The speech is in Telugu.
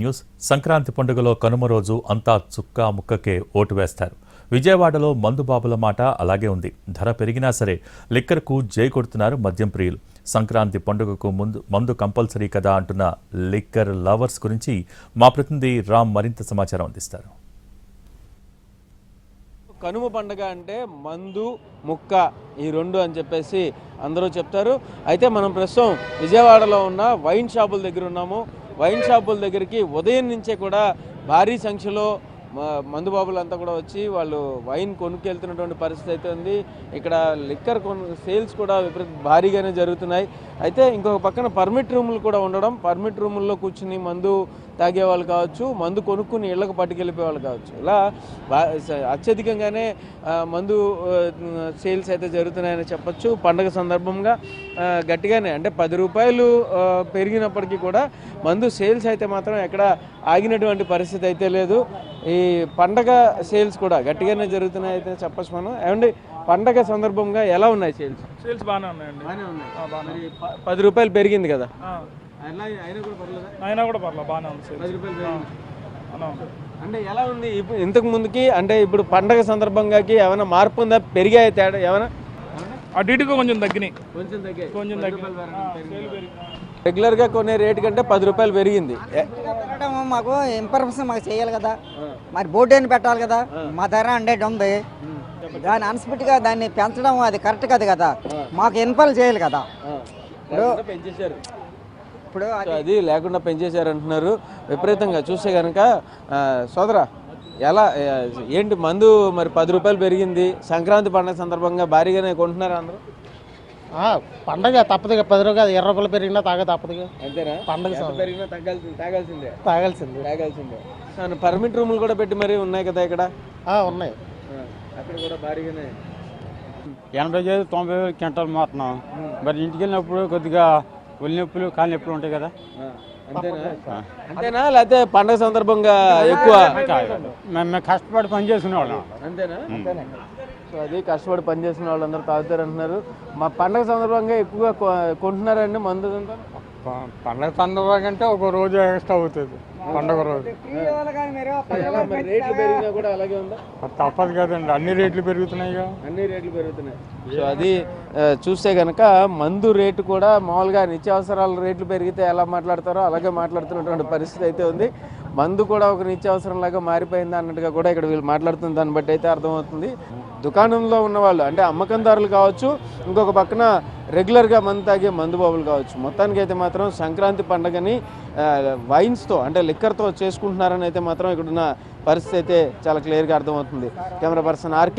న్యూస్ సంక్రాంతి పండుగలో కనుమ రోజు అంతా చుక్కా ముక్కకే ఓటు వేస్తారు. విజయవాడలో మందుబాబుల మాట అలాగే ఉంది. ధర పెరిగినా సరే లిక్కర్కు జై కొడుతున్నారు మద్యం ప్రియులు. సంక్రాంతి పండుగకు మందు కంపల్సరీ కదా అంటున్న లిక్కర్ లవర్స్ గురించి మా ప్రతినిధి రామ్ మరింత సమాచారం అందిస్తారు. కనుమ పండుగ అంటే మందు ముక్క ఈ రెండు అని చెప్పేసి అందరూ చెప్తారు. అయితే మనం ప్రస్తుతం విజయవాడలో ఉన్న వైన్ షాపుల దగ్గర ఉన్నాము. వైన్ షాపుల దగ్గరికి ఉదయం నుంచే కూడా భారీ సంఖ్యలో మందుబాబులంతా కూడా వచ్చి వాళ్ళు వైన్ కొనుక్కెళ్తున్నటువంటి పరిస్థితి అయితే ఉంది. ఇక్కడ లిక్కర్ సేల్స్ కూడా భారీగానే జరుగుతున్నాయి. అయితే ఇంకొక పక్కన పర్మిట్ రూములు కూడా ఉండడం, పర్మిట్ రూముల్లో కూర్చుని మందు తాగే వాళ్ళు కావచ్చు, మందు కొనుక్కుని ఇళ్లకు పట్టుకెళ్ళిపోయే వాళ్ళు కావచ్చు, ఇలా అత్యధికంగానే మందు సేల్స్ అయితే జరుగుతున్నాయని చెప్పచ్చు. పండగ సందర్భంగా గట్టిగానే అంటే 10 రూపాయలు పెరిగినప్పటికీ కూడా మందు సేల్స్ అయితే మాత్రం ఎక్కడ ఆగినటువంటి పరిస్థితి అయితే లేదు. ఈ పండగ సేల్స్ కూడా గట్టిగానే జరుగుతున్నాయి అయితే చెప్పచ్చు మనం. ఏమండి, పండగ సందర్భంగా ఎలా ఉన్నాయి సేల్స్? బాగానే ఉన్నాయండి. 10 రూపాయలు పెరిగింది కదా, అయినా కూడా పర్లేదు, బాగానే ఉంది. 10 రూపాయలు అంటే ఎలా ఉంది ఇంతకు ముందుకి? అంటే ఇప్పుడు పండగ సందర్భంగాకి ఏమైనా మార్పు ఉందా? పెరిగాయి తేడా ఏమైనా? అటు ఇటుగా కొంచెం తగ్గినాయి. రెగ్యులర్గా కొనే రేటు కంటే 10 రూపాయలు పెరిగింది. మాకు ఇన్ఫర్మేషన్ మాకు చేయాలి కదా, మరి బోర్డు అని పెట్టాలి కదా. మా ధర 100 ఉంది, దాన్ని అన్స్పిట్గా దాన్ని పెంచడం అది కరెక్ట్ కాదు కదా. మాకు ఇన్ఫార్మ్ చేయాలి కదా. ఇప్పుడు అది లేకుండా పెంచేశారు అంటున్నారు విపరీతంగా. చూస్తే కనుక సోదరా, ఎలా ఏంటి మందు మరి 10 రూపాయలు పెరిగింది, సంక్రాంతి పండుగ సందర్భంగా భారీగానే కొంటున్నారు అందరూ? పండగ తప్పదుగా, 10 రూపాయలు 20 రూపాయలు పెరిగినా తాగ తప్పదుగా. అంతేనా? పండగ పెరిగినా తాగాల్సిందే. పర్మిట్ రూములు కూడా పెట్టి మరి ఉన్నాయి కదా ఇక్కడ? ఉన్నాయి, అక్కడ కూడా భారీగానే 80-90 క్వింటాలు మోతున్నాం. మరి ఇంటికి వెళ్ళినప్పుడు కొద్దిగా ఒళ్ళు నొప్పులు కాళ్ళ నొప్పులు ఉంటాయి కదా. అంతేనా లేకపోతే పండగ సందర్భంగా ఎక్కువ? మేము కష్టపడి పని చేసుకునే వాళ్ళం. అంతేనా? సో అది కష్టపడి పనిచేసిన వాళ్ళందరూ తాగుతారు అంటున్నారు. మా పండగ సందర్భంగా ఎక్కువగా కొంటున్నారండి మందు? పండగ సందర్భంగా అంటే ఒక రోజు ఎక్స్ట్రా అవుతుంది పండగ రోజు. రేట్లు పెరిగినా కూడా అలాగే ఉందా? తప్పదు కదండి, అన్ని రేట్లు పెరుగుతున్నాయి. అన్ని రేట్లు పెరుగుతున్నాయి. సో అది చూస్తే కనుక మందు రేటు కూడా మామూలుగా నిత్యావసరాల రేట్లు పెరిగితే ఎలా మాట్లాడతారో అలాగే మాట్లాడుతున్నటువంటి పరిస్థితి అయితే ఉంది. మందు కూడా ఒక నిత్యావసరం లాగా మారిపోయింది అన్నట్టుగా కూడా ఇక్కడ వీళ్ళు మాట్లాడుతున్న దాన్ని బట్టి అయితే అర్థమవుతుంది. దుకాణంలో ఉన్న వాళ్ళు అంటే అమ్మకందారులు కావచ్చు, ఇంకొక పక్కన రెగ్యులర్గా మందు తాగే మందుబాబులు కావచ్చు, మొత్తానికి అయితే మాత్రం సంక్రాంతి పండుగని వైన్స్తో అంటే లిక్కర్తో చేసుకుంటున్నారని అయితే మాత్రం ఇక్కడున్న పరిస్థితి అయితే చాలా క్లియర్గా అర్థమవుతుంది. Camera person RK.